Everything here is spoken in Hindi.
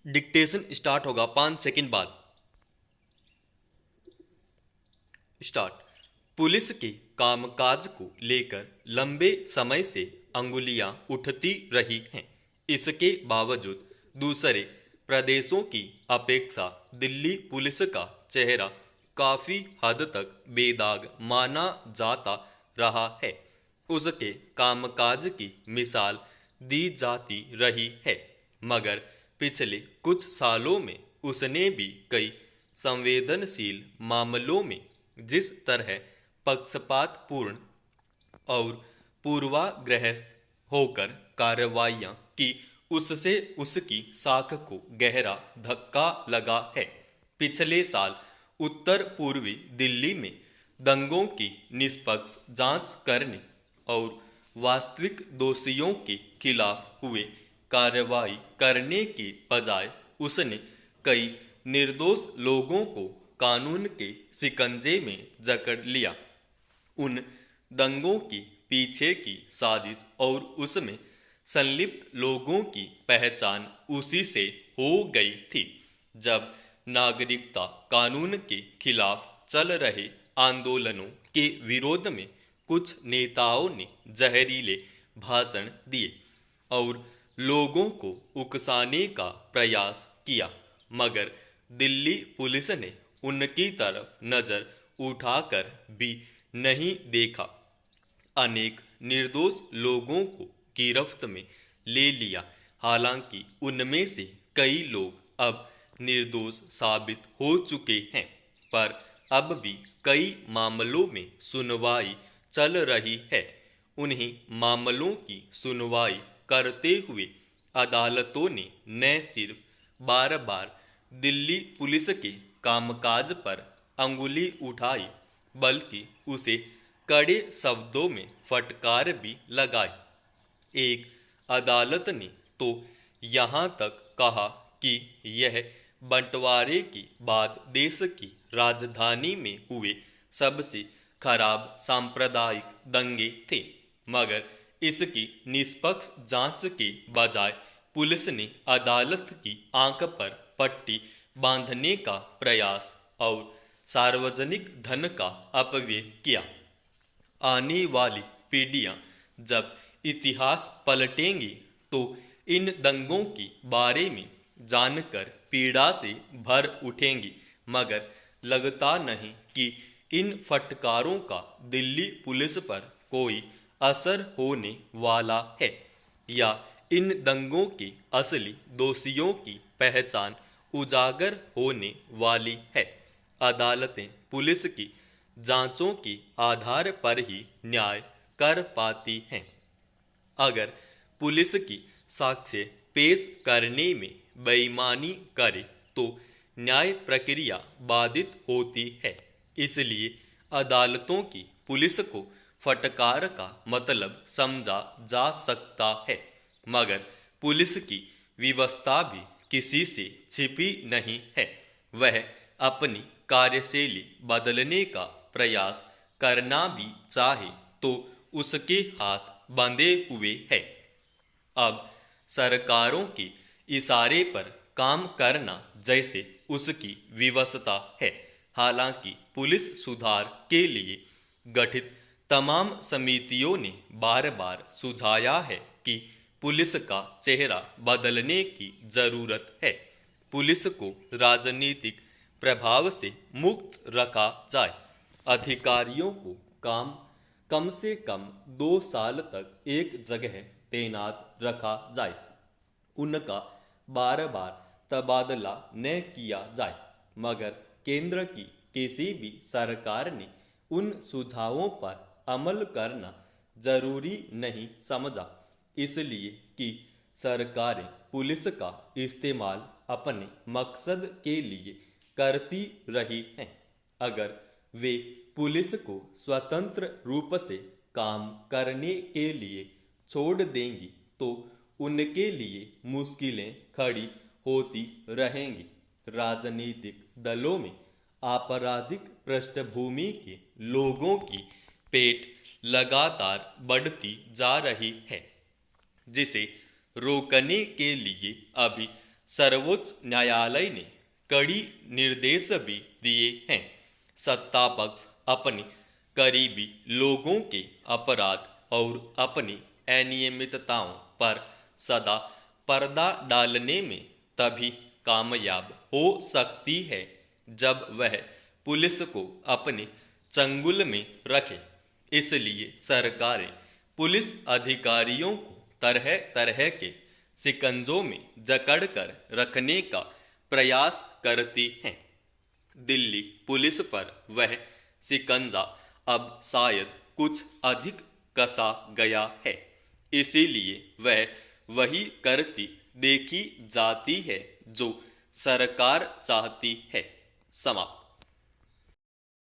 डिक्टेशन स्टार्ट होगा 5 सेकंड बाद। स्टार्ट। पुलिस के कामकाज को लेकर लंबे समय से अंगुलियां उठती रही हैं। इसके बावजूद दूसरे प्रदेशों की अपेक्षा दिल्ली पुलिस का चेहरा काफी हद तक बेदाग माना जाता रहा है। उसके कामकाज की मिसाल दी जाती रही है, मगर पिछले कुछ सालों में उसने भी कई संवेदनशील मामलों में जिस तरह पक्षपातपूर्ण और पूर्वाग्रस्त होकर कार्रवाइयां की, उससे उसकी साख को गहरा धक्का लगा है। पिछले साल उत्तर पूर्वी दिल्ली में दंगों की निष्पक्ष जांच करने और वास्तविक दोषियों के खिलाफ हुए कार्रवाई करने के बजाय उसने कई निर्दोष लोगों को कानून के शिकंजे में जकड़ लिया। उन दंगों की पीछे की साजिश और उसमें संलिप्त लोगों की पहचान उसी से हो गई थी। जब नागरिकता कानून के खिलाफ चल रहे आंदोलनों के विरोध में कुछ नेताओं ने जहरीले भाषण दिए और लोगों को उकसाने का प्रयास किया, मगर दिल्ली पुलिस ने उनकी तरफ नजर उठाकर भी नहीं देखा। अनेक निर्दोष लोगों को गिरफ्त में ले लिया, हालांकि उनमें से कई लोग अब निर्दोष साबित हो चुके हैं, पर अब भी कई मामलों में सुनवाई चल रही है। उन्हीं मामलों की सुनवाई करते हुए अदालतों ने न सिर्फ बार बार दिल्ली पुलिस के कामकाज पर अंगुली उठाई, बल्कि उसे कड़े शब्दों में फटकार भी लगाई। एक अदालत ने तो यहाँ तक कहा कि यह बंटवारे के बाद देश की राजधानी में हुए सबसे खराब सांप्रदायिक दंगे थे, मगर इसकी निष्पक्ष जांच के बजाय पुलिस ने अदालत की आंख पर पट्टी बांधने का प्रयास और सार्वजनिक धन का अपव्यय किया। आने वाली पीढ़ियां जब इतिहास पलटेंगी तो इन दंगों के बारे में जानकर पीड़ा से भर उठेंगी, मगर लगता नहीं कि इन फटकारों का दिल्ली पुलिस पर कोई असर होने वाला है या इन दंगों के असली दोषियों की पहचान उजागर होने वाली है। अदालतें पुलिस की जांचों के आधार पर ही न्याय कर पाती हैं। अगर पुलिस की साक्ष्य पेश करने में बेईमानी करे तो न्याय प्रक्रिया बाधित होती है। इसलिए अदालतों की पुलिस को फटकार का मतलब समझा जा सकता है, मगर पुलिस की व्यवस्था भी किसी से छिपी नहीं है। वह अपनी कार्यशैली बदलने का प्रयास करना भी चाहे तो उसके हाथ बंधे हुए है। अब सरकारों के इशारे पर काम करना जैसे उसकी विवशता है। हालांकि पुलिस सुधार के लिए गठित तमाम समितियों ने बार बार सुझाया है कि पुलिस का चेहरा बदलने की जरूरत है। पुलिस को राजनीतिक प्रभाव से मुक्त रखा जाए। अधिकारियों को कम से कम 2 साल तक एक जगह तैनात रखा जाए। उनका बार बार तबादला न किया जाए, मगर केंद्र की किसी भी सरकार ने उन सुझावों पर अमल करना जरूरी नहीं समझा, इसलिए कि सरकारें पुलिस का इस्तेमाल अपने मकसद के लिए करती रही हैं। अगर वे पुलिस को स्वतंत्र रूप से काम करने के लिए छोड़ देंगी तो उनके लिए मुश्किलें खड़ी होती रहेंगी। राजनीतिक दलों में आपराधिक पृष्ठभूमि के लोगों की पेट लगातार बढ़ती जा रही है, जिसे रोकने के लिए अभी सर्वोच्च न्यायालय ने कड़ी निर्देश भी दिए हैं। सत्ता पक्ष अपनी करीबी लोगों के अपराध और अपनी अनियमितताओं पर सदा पर्दा डालने में तभी कामयाब हो सकती है जब वह पुलिस को अपने चंगुल में रखे। इसलिए सरकारें पुलिस अधिकारियों को तरह तरह के शिकंजों में जकड़कर रखने का प्रयास करती हैं। दिल्ली पुलिस पर वह शिकंजा अब शायद कुछ अधिक कसा गया है, इसीलिए वह वही करती देखी जाती है जो सरकार चाहती है। समाप्त।